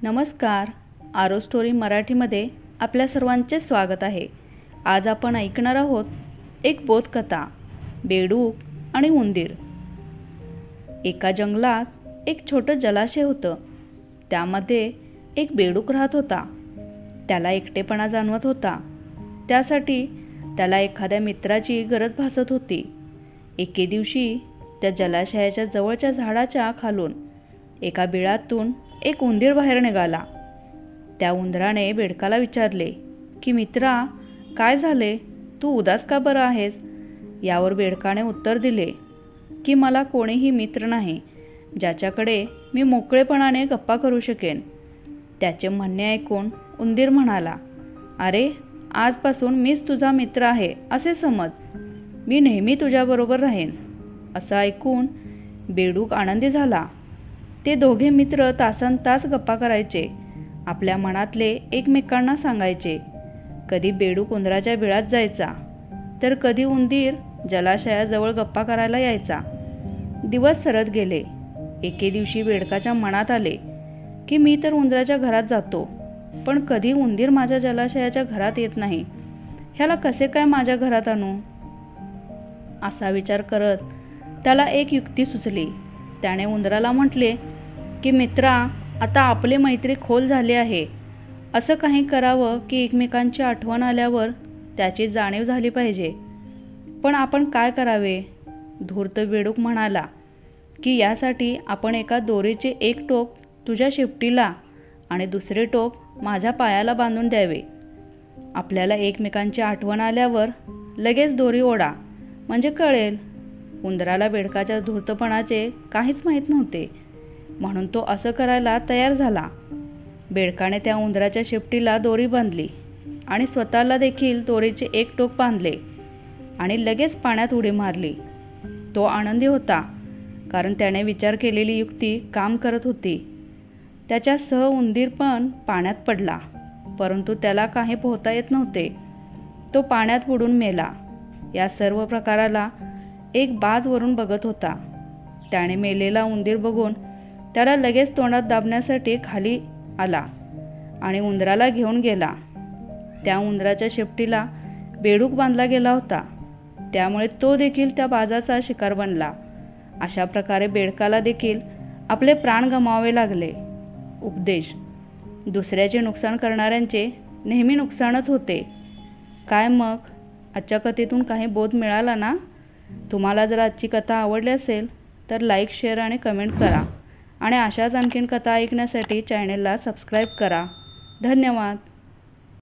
नमस्कार. आरो स्टोरी मराठीमध्ये आपल्या सर्वांचे स्वागत आहे. आज आपण ऐकणार आहोत एक बोधकथा, बेडूक आणि उंदीर. एका जंगलात एक छोटं जलाशय होतं. त्यामध्ये एक बेडूक राहत होता. त्याला एकटेपणा जाणवत होता. त्यासाठी त्याला एखाद्या मित्राची गरज भासत होती. एके दिवशी त्या जलाशयाच्या जवळच्या झाडाच्या खालून एका बिळातून एक उंदीर बाहेर निघाला. त्या उंदराने बेडकाला विचारले की मित्रा, काय झाले, तू उदास का बरं आहेस? यावर बेडकाने उत्तर दिले की मला कोणीही मित्र नाही ज्याच्याकडे मी मोकळेपणाने गप्पा करू शकेन. त्याचे म्हणणे ऐकून उंदीर म्हणाला, अरे, आजपासून मीच तुझा मित्र आहे असे समज. मी नेहमी तुझ्याबरोबर राहीन. असं ऐकून बेडूक आनंदी झाला. ते दोघे मित्र तासनतास गप्पा करायचे. आपल्या मनातले एकमेकांना सांगायचे. कधी बेडूक उंदराच्या बिळात जायचा, तर कधी उंदीर जलाशयाजवळ गप्पा करायला यायचा. दिवस सरत गेले. एके दिवशी बेडकाच्या मनात आले की मी तर उंदराच्या घरात जातो, पण कधी उंदीर माझ्या जलाशयाच्या घरात येत नाही. ह्याला कसे काय माझ्या घरात आणू? असा विचार करत त्याला एक युक्ती सुचली. त्याने उंदराला म्हटले की मित्रा, आता आपली मैत्री खोल झाली आहे. असं काही करावं की एकमेकांची आठवण आल्यावर त्याची जाणीव झाली पाहिजे. पण आपण काय करावे? धूर्त बेडूक म्हणाला की यासाठी आपण एका दोरीचे एक टोक तुझ्या शेपटीला आणि दुसरे टोक माझ्या पायाला बांधून द्यावे. आपल्याला एकमेकांची आठवण आल्यावर लगेच दोरी ओढा, म्हणजे कळेल. उंदराला बेडकाच्या धूर्तपणाचे काहीच माहीत नव्हते, म्हणून तो असं करायला तयार झाला. बेडकाने त्या उंदराच्या शेपटीला दोरी बांधली आणि स्वतःला देखील दोरीचे एक टोक बांधले आणि लगेच पाण्यात उडी मारली. तो आनंदी होता, कारण त्याने विचार केलेली युक्ती काम करत होती. त्याच्यासह उंदीर पण पाण्यात पडला, परंतु त्याला काही पोहता येत नव्हते. तो पाण्यात बुडून मेला. या सर्व प्रकाराला एक बाज वरून बघत होता. त्याने मेलेला उंदीर बघून त्याला लगेच तोंडात दाबण्यासाठी खाली आला आणि उंदराला घेऊन गेला. त्या उंदराच्या शेपटीला बेडूक बांधला गेला होता, त्यामुळे तो देखील त्या बाजाचा शिकार बनला. अशा प्रकारे बेडकाला देखील आपले प्राण गमावावे लागले. उपदेश: दुसऱ्याचे नुकसान करणाऱ्यांचे नेहमी नुकसानच होते. काय मग, आजच्या कथेतून काही बोध मिळाला ना? तुम्हाला जर आजची कथा आवडली असेल तर लाईक, शेअर आणि कमेंट करा. आणि अशाच आणखीन कथा ऐकण्यासाठी चॅनेलला सबस्क्राईब करा. धन्यवाद.